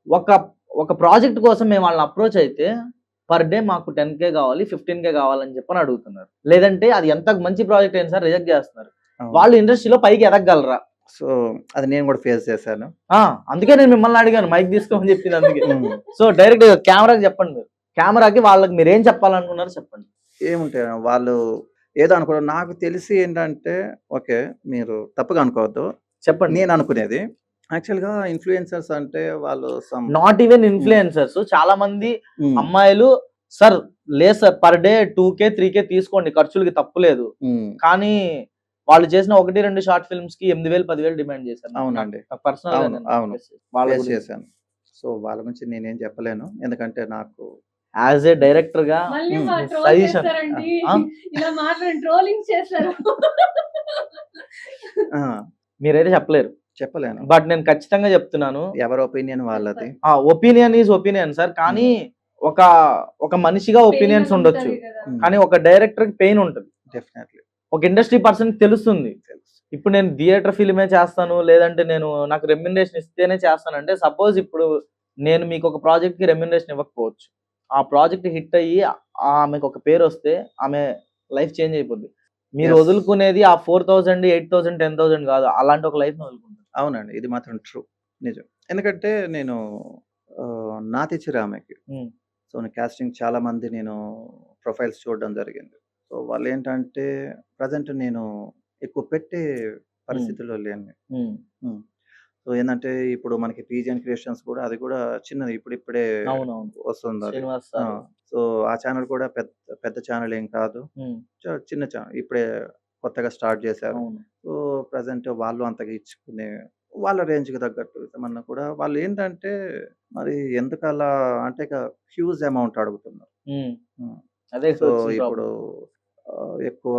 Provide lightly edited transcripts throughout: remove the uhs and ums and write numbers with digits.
ఒక ఒక ప్రాజెక్ట్ కోసం మేము వాళ్ళని అప్రోచ్ అయితే పర్ డే మాకు 10K కావాలి, 15K కావాలని చెప్పని అడుగుతున్నారు. లేదంటే అది ఎంత మంచి ప్రాజెక్ట్ అయినా సరే రిజెక్ట్ చేస్తున్నారు. వాళ్ళు ఇండస్ట్రీలో పైకి ఎదగగలరా? సో అది నేను కూడా ఫేస్ చేశాను. అందుకే నేను మిమ్మల్ని అడిగాను మైక్ తీసుకోమని చెప్పింది అందుకే. సో డైరెక్ట్ కెమెరాకి చెప్పండి, మీరు కెమెరాకి వాళ్ళకి మీరు ఏం చెప్పాలనుకున్నారో చెప్పండి. ఏముంటాయి వాళ్ళు ఏదో అనుకోవడం. నాకు తెలిసి ఏంటంటే ఓకే, మీరు తప్పుగా అనుకోవద్దు, చెప్పండి. నేను అనుకునేది యాక్చువల్‌గా ఇన్‌ఫ్లుయెన్సర్స్ అంటే వాళ్ళు నాట్ ఈవెన్ ఇన్‌ఫ్లుయెన్సర్స్ చాలా మంది అమ్మాయిలు సార్ లేదు sir per day 2K 3K తీసుకోండి, ఖర్చులకి తప్పులేదు. కానీ వాళ్ళు చేసిన 1-2 షార్ట్ ఫిల్మ్స్ కి 8,000 10,000 డిమాండ్ చేశారు. అవునండి, పర్సనల్ అవును వాళ్ళు చేశాను. సో వాళ్ళ గురించి నేనేం చెప్పలేను, ఎందుకంటే నాకు యాజ్ ఏ డైరెక్టర్ గా సజెషన్ మీరైతే చెప్పలేను, బట్ నేను ఖచ్చితంగా చెప్తున్నాను, ఎవరి ఒపీనియన్ వాళ్ళది. Opinion is opinion sir. కానీ ఒక మనిషిగా ఒపీనియన్స్ ఉండొచ్చు, కానీ ఒక డైరెక్టర్ కి పెయిన్ ఉంటుంది. డెఫినెట్లీ ఒక ఇండస్ట్రీ పర్సన్ తెలుస్తుంది. ఇప్పుడు నేను థియేటర్ ఫిల్మే చేస్తాను, లేదంటే నేను నాకు రెమ్యునరేషన్ ఇస్తేనే చేస్తానంటే, సపోజ్ ఇప్పుడు నేను మీకు ఒక ప్రాజెక్ట్ కి రెమ్యునరేషన్ ఇవ్వకపోవచ్చు, ఆ ప్రాజెక్ట్ హిట్ అయ్యి ఆమెకు ఒక పేరు వస్తే ఆమె లైఫ్ చేంజ్ అయిపోద్ది. మీరు వదులుకునేది ఆ 4,000 8,000 10,000 కాదు, అలాంటి ఒక లైఫ్ వదులుకుంటారు. అవునండి, ఇది మాత్రం ట్రూ, నిజం. ఎందుకంటే నేను నాతి చిరామెకి సో కాస్టింగ్ చాలా మంది నేను ప్రొఫైల్స్ చూడడం జరిగింది. సో వాళ్ళు ఏంటంటే ప్రజెంట్ నేను ఎక్కువ పెట్టే పరిస్థితుల్లో లేను. సో ఏంటంటే ఇప్పుడు మనకి పీజియన్ క్రియేషన్స్ కూడా అది కూడా చిన్నది, ఇప్పుడిప్పుడే వస్తుంది అది. సో ఆ ఛానల్ కూడా పెద్ద ఛానల్ ఏం కాదు, చిన్న ఛానల్, ఇప్పుడే కొత్తగా స్టార్ట్ చేశారు. సో ప్రజెంట్ వాళ్ళు అంతగా ఇచ్చుకునే వాళ్ళ రేంజ్కి తగ్గట్టు ఏమన్నా కూడా వాళ్ళు ఏంటంటే మరి ఎందుకు అలా అంటే హ్యూజ్ అమౌంట్ అడుగుతున్నారు. సో ఇప్పుడు ఎక్కువ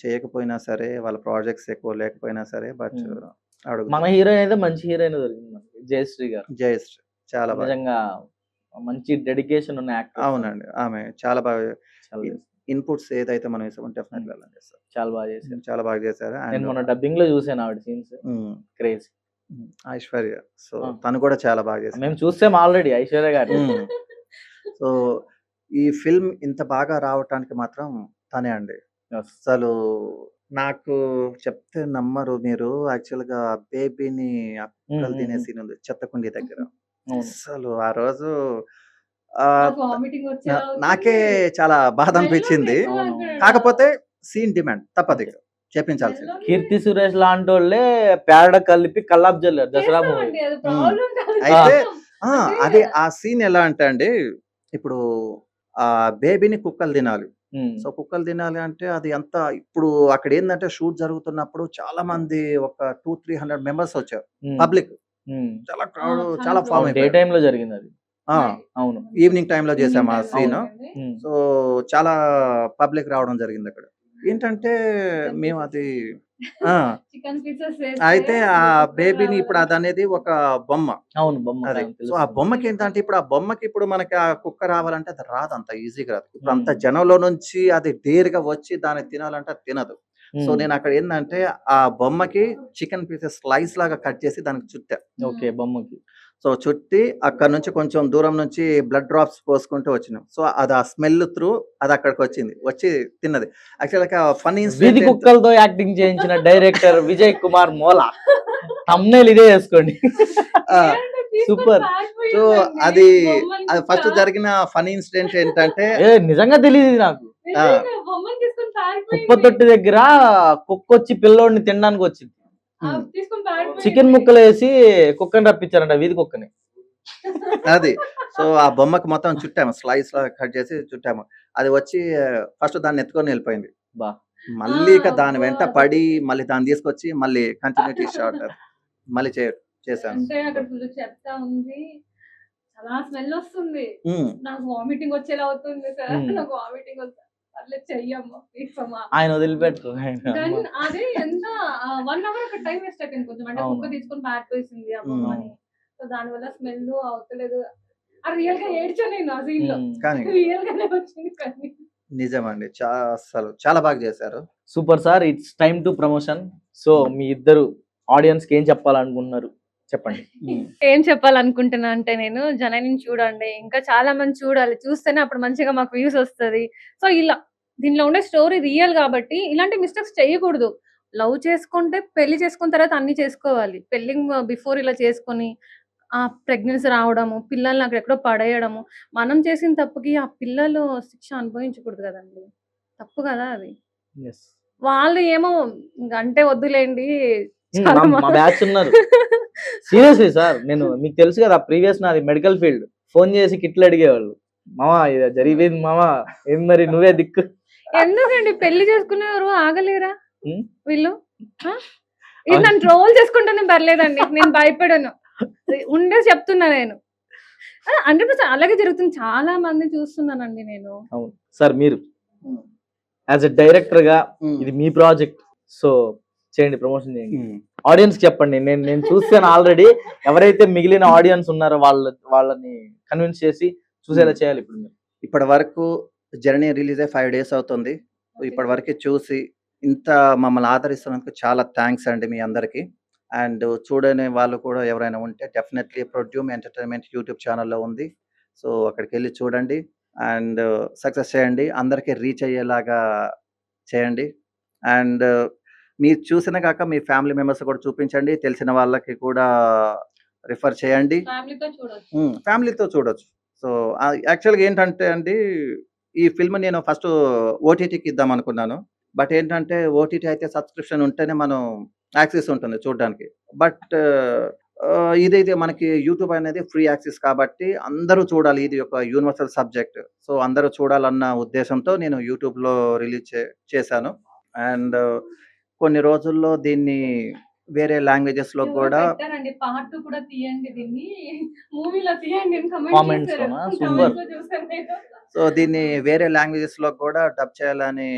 చేయకపోయినా సరే, వాళ్ళ ప్రాజెక్ట్స్ ఎక్కువ లేకపోయినా సరే, బట్ మన హీరోయిన్ అయితే మంచి హీరోయిన్ దొరికింది, జయశ్రీ గారు. జయశ్రీ చాలా బాగా, నిజంగా మంచి డెడికేషన్ ఉన్న యాక్టర్. అవునండి, ఆమె చాలా బాగా ఇన్పుట్స్ ఏదైతే మనం ఇస్తామో డెఫినెట్‌గా అలా చేస్తారు. చాలా బాగా చేశారు, చాలా బాగా చేశారు. నేను మొన్న డబ్బింగ్ లో చూసాను ఆవిడ సీన్స్, క్రేజీ. ఐశ్వర్య, సో తను కూడా చాలా బాగా చేశారు. మేము చూసాం ఆల్రెడీ ఐశ్వర్య గారు. సో ఈ ఫిల్మ్ ఇంత బాగా రావటానికి మాత్రం తనే అండి. అసలు నాకు చెప్తే నమ్మరు మీరు, యాక్చువల్‌గా బేబీని అప్పలు తినే సీన్ ఉంది చెత్తకుండి దగ్గర. అసలు ఆ రోజు నాకే చాలా బాధ అనిపించింది. కాకపోతే సీన్ డిమాండ్ తప్పదు, చెప్పించాల్సింది. కీర్తి సురేష్ లాంటి వాళ్ళే పేడ కలిపి కల్లాప్ జల్లారు దసరా మూవీ. అయితే అదే ఆ సీన్ ఎలా అంటే అండి, ఇప్పుడు ఆ బేబీని కుక్కలు తినాలి. సో కుక్కలు తినాలి అంటే అది అంత, ఇప్పుడు అక్కడ ఏంటంటే షూట్ జరుగుతున్నప్పుడు చాలా మంది ఒక 200-300 మెంబర్స్ వచ్చారు, పబ్లిక్ చాలా క్రౌడ్, చాలా ఫామ్ డే టైమ్ లో జరిగింది అది. అవును, ఈవినింగ్ టైమ్ లో చేసాం ఆ సీన్. సో చాలా పబ్లిక్ రావడం జరిగింది అక్కడ. ఏంటంటే మేము అది అయితే ఆ బేబీని ఇప్పుడు అది అనేది ఒక బొమ్మ. అవును, బొమ్మ. అది సో ఆ బొమ్మకి ఏంటంటే ఇప్పుడు ఆ బొమ్మకి ఇప్పుడు మనకి ఆ కుక్క రావాలంటే అది రాదు, అంత ఈజీగా రాదు. ఇప్పుడు అంత జనంలో నుంచి అది డేర్గా వచ్చి దాన్ని తినాలంటే అది తినదు. సో నేను అక్కడ ఏంటంటే ఆ బొమ్మకి చికెన్ పీసెస్ స్లైస్ లాగా కట్ చేసి దానికి చుట్టా. ఓకే, బొమ్మకి సో చుట్టి అక్కడ నుంచి కొంచెం దూరం నుంచి బ్లడ్ డ్రాప్స్ పోసుకుంటూ వచ్చినాం. సో అది ఆ స్మెల్ త్రూ అది అక్కడికి వచ్చింది, వచ్చి తిన్నది. యాక్చువల్గా ఫన్నీ వీధి కుక్కలతో యాక్టింగ్ చేయించిన డైరెక్టర్ విజయ్ కుమార్ మోలా. థంబ్నెయిల్ ఇదే చేసుకోండి, సూపర్. సో అది ఫస్ట్ జరిగిన ఫన్నీ ఇన్సిడెంట్ ఏంటంటే, నిజంగా తెలియదు నాకు, కుప్ప తొట్టి దగ్గర కుక్క వచ్చి పిల్లోడిని తినడానికి వచ్చింది, చికెన్ ముక్కలు వేసి కుక్కని రప్పించారంట, వీధి కుక్కని. అది సో ఆ బొమ్మకి మొత్తం చుట్టాము, స్లైస్ లా కట్ చేసి చుట్టాము. అది వచ్చి ఫస్ట్ దాన్ని ఎత్తుకొని వెళ్ళిపోయింది. మళ్ళీ ఇక దాని వెంట పడి మళ్ళీ దాన్ని తీసుకొచ్చి మళ్ళీ కంటిన్యూటీ షాట్ మళ్ళీ చేశాను. ఆయన వదిలిపెట్టు, అదే ఎంత 1 అవర్ అక్కడ టైం వేస్ట్ అయిపోయింది కొంచెం, అంటే కుక్క తీసుకొని పారిపోయింది ఆ బొమ్మ అని. సో దాని వల్ల స్మెల్ అవుతలేదు. ఆ రియల్ గా ఏడ్చాను నేను ఆ సీన్ లో, రియల్ గానే వచ్చింది. కానీ నిజమండి, అసలు చాలా బాగా చేశారు. Super sir. It's time to promotion. So మీ ఇద్దరు ఆడియన్స్ కి ఏం చెప్పాలనుకుంటున్నారు? చెప్పండి. ఏం చెప్పాలనుకుంటున్నా అంటే నేను జననిని చూడండి. ఇంకా చాలా మంది చూడాలి. చూస్తేనే అప్పుడు మంచిగా మాకు వ్యూస్ వస్తది. సో, ఇలా దీనిలో ఉండే స్టోరీ రియల్ గాబట్టి ఇలాంటి మిస్టేక్స్ చేయకూడదు. లవ్ చేసుకుంటే పెళ్లి చేసుకున్న తర్వాత అన్నీ చేసుకోవాలి. పెళ్లి బిఫోర్ ఇలా చేసుకొని ప్రెగ్నెన్సీ రావడము, పిల్లల్ని అక్కడెక్కడో పడేయడము. మనం చేసిన తప్పుకి ఆ పిల్లలు శిక్ష అనుభవించకూడదు గదండీ! తప్పు గదా అది. యెస్. వాళ్ళు ఏమో ఇంక అంటే వద్దులేండి. మా చాలా మా బ్యాచ్ ఉన్నారు. సీరియస్లీ సార్, నేను మీకు తెలుసు కదా ప్రీవియస్ నాది మెడికల్ ఫీల్డ్. ఫోన్ చేసి కిట్లు అడిగేవాళ్ళు. మామ ఇది జరిగిపోయింది మామ, ఏం మరి నువ్వే దిక్కు. ఎందుకండి పెళ్లి చేసుకునేవారు ఆగలేరా హ్మ్. వీళ్ళు? ఆ! ఇది నన్ను ట్రోల్ చేసుకుంటేనే పర్లేదండి. నేను భయపడను. ఉండేది చెప్తున్నా నేను. 100% అలాగే జరుగుతుంది. చాలా మందిని చూస్తున్నానండి నేను. అవును. సార్ మీరు యాజ్ ఎ డైరెక్టర్‌గా ఇది మీ ప్రాజెక్ట్. సో చేయండి, ప్రమోషన్ చేయండి. ఆడియన్స్‌కి చెప్పండి. నేను చూసాను ఆల్రెడీ. ఎవరైతే మిగిలిన ఆడియన్స్ ఉన్నారో వాళ్ళని కన్విన్స్ చేసి చూసేలా చేయాలి ఇప్పుడు మీరు. ఇప్పటి వరకు జర్నీ రిలీజ్ అయ్యి 5 డేస్ అవుతుంది. ఇప్పటి వరకు చూసి ఇంత మమ్మల్ని ఆదరిస్తున్నందుకు చాలా థ్యాంక్స్ అండి మీ అందరికి. అండ్ చూడని వాళ్ళు కూడా ఎవరైనా ఉంటే డెఫినెట్లీ ప్రొడ్యూమ్ ఎంటర్టైన్మెంట్ యూట్యూబ్ ఛానల్లో ఉంది. సో అక్కడికి వెళ్ళి చూడండి అండ్ సక్సెస్ చేయండి. అందరికీ రీచ్ అయ్యేలాగా చేయండి. అండ్ మీరు చూసిన కాక మీ ఫ్యామిలీ మెంబర్స్ కూడా చూపించండి. తెలిసిన వాళ్ళకి కూడా రిఫర్ చేయండి. ఫ్యామిలీతో చూడొచ్చు. ఫ్యామిలీతో చూడొచ్చు. సో యాక్చువల్‌గా ఏంటంటే అండి, ఈ ఫిల్మ్ నేను ఫస్ట్ ఓటీటీకి ఇద్దాం అనుకున్నాను. బట్ ఏంటంటే ఓటీటీ అయితే సబ్స్క్రిప్షన్ ఉంటేనే మనం యాక్సెస్ ఉంటుంది చూడడానికి. బట్ ఇదైతే మనకి యూట్యూబ్ అనేది ఫ్రీ యాక్సెస్ కాబట్టి అందరూ చూడాలి. ఇది ఒక యూనివర్సల్ సబ్జెక్ట్. సో అందరూ చూడాలన్న ఉద్దేశంతో నేను యూట్యూబ్‌లో రిలీజ్ చేశాను. అండ్ కొన్ని రోజుల్లో దీన్ని వేరే లాంగ్వేజెస్‌లో కూడా పెట్టారండి. పార్ట్ 2 కూడా తీయండి దీన్ని. మూవీలో తీయండి అని కామెంట్స్ కామెంట్ చేశారు. లోనా? సూపర్. కామెంట్స్‌లో చూసాను నేను. సో దీన్ని వేరే లాంగ్వేజెస్‌లో కూడా డబ్ చేయాలని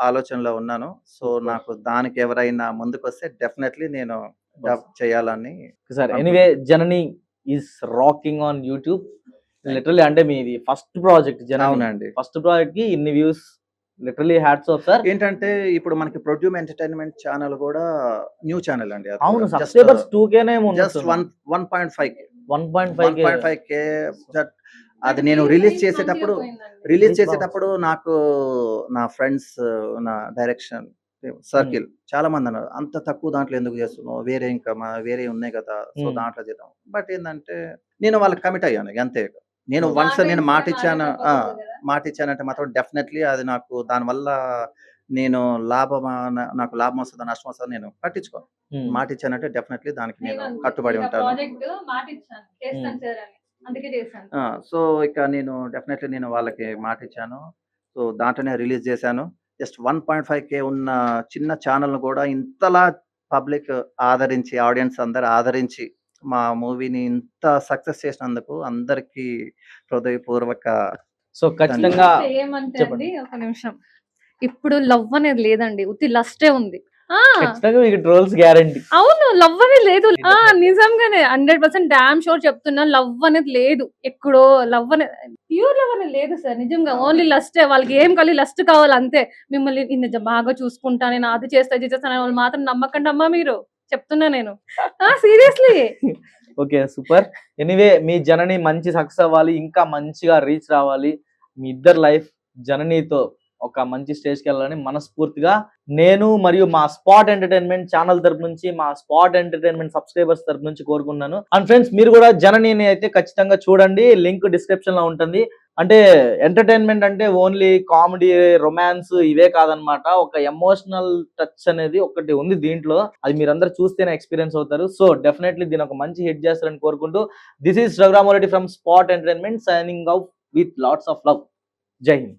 ఆలోచనలో ఉన్నాను. సో నాకు దానికి ఎవరైనా ముందుకొస్తే డెఫినెట్‌లీ నేను డబ్ చేయాలని sir anyway Janani is rocking on YouTube. Literally అంటే మీది ఫస్ట్ ప్రాజెక్ట్ జనని. అవునండి. ఫస్ట్ ప్రాజెక్ట్ కి ఇన్ని views, literally hats off sir. ఏంటంటే ఇప్పుడు మనకి ప్రొడ్యూమ్ ఎంటర్టైన్మెంట్ ఛానల్ కూడా న్యూ ఛానల్ అండి. అది అవును, కూడా just subscribers 2Kనే just 1.5K 1.5K 1.5K అది నేను రిలీజ్ చేసేటప్పుడు నాకు నా ఫ్రెండ్స్, నా డైరెక్షన్ సర్కిల్ చాలా మంది అన్నారు, అంత తక్కువ దాంట్లో ఎందుకు చేస్తున్నావు, వేరే ఇంకా వేరే ఉన్నాయి కదా, సో దాంట్లో చేద్దాం. బట్ ఏంటంటే నేను వాళ్ళకి కమిట్ అయ్యాను అంతే. నేను వన్స్ నేను మాట ఇచ్చానంటే మాత్రం డెఫినెట్లీ అది నాకు దానివల్ల నేను నాకు లాభం వస్తుందా నష్టం వస్తుందా నేను పట్టించుకోను. మాట ఇచ్చానంటే డెఫినెట్లీ దానికి నేను కట్టుబడి ఉంటాను. సో ఇక నేను డెఫినెట్లీ నేను వాళ్ళకి మాట ఇచ్చాను. సో దాంట్లోనే రిలీజ్ చేశాను. జస్ట్ 1.5K ఉన్న చిన్న ఛానల్ కూడా ఇంతలా పబ్లిక్ ఆదరించి, ఆడియన్స్ అందరు ఆదరించి మా మూవీని ఇంత సక్సెస్ చేసినందుకు అందరికీ హృదయపూర్వక. సో ఖచ్చితంగా ఏమంటే అండి, ఒక నిమిషం, ఇప్పుడు లవ్ అనేది లేదండి, ఉత్తి లస్టే ఉంది. ఖచ్చితంగా మీకు ట్రోల్స్ గ్యారంటీ. అవును, లవ్ అనేది లేదు. నిజంగానే 100% డామ్ షూర్ చెప్తున్నా, లవ్ అనేది లేదు. ఎక్కడో లవ్ అనేది, ప్యూర్ లవ్ అనేది లేదు సార్. నిజంగా ఓన్లీ లస్టే. వాళ్ళకి ఏం కావాలి, లస్ట్ కావాలి అంతే. మిమ్మల్ని నిజం బాగా చూసుకుంటా, నేను అది చేస్తా ఇది చేస్తాను వాళ్ళు మాత్రం నమ్మకండి అమ్మా, మీరు చెప్తున్నా నేను సీరియస్లీ. Okay super. ఎనీవే మీ జనని మంచి సక్సెస్ అవ్వాలి, ఇంకా మంచిగా రీచ్ రావాలి. మీ ఇద్దరు లైఫ్ జననీతో ఒక మంచి స్టేజ్కి వెళ్ళాలని మనస్ఫూర్తిగా నేను మరియు మా స్పాట్ ఎంటర్టైన్మెంట్ ఛానల్ తరపు నుంచి, మా స్పాట్ ఎంటర్టైన్మెంట్ సబ్స్క్రైబర్స్ తరపు నుంచి కోరుకున్నాను. అండ్ ఫ్రెండ్స్ మీరు కూడా జననీని అయితే ఖచ్చితంగా చూడండి, లింక్ డిస్క్రిప్షన్ లో ఉంటుంది. అంటే ఎంటర్టైన్మెంట్ అంటే ఓన్లీ కామెడీ, రొమాన్స్ ఇవే కాదనమాట. ఒక ఎమోషనల్ టచ్ అనేది ఒకటి ఉంది దీంట్లో. అది మీరందరూ చూస్తేనే ఎక్స్పీరియన్స్ అవుతారు. సో డెఫినెట్లీ దీని ఒక మంచి హిట్ చేస్తారని కోరుకుంటూ, this is Raghurama Reddy from spot entertainment signing out with lots of love. జై హింద్.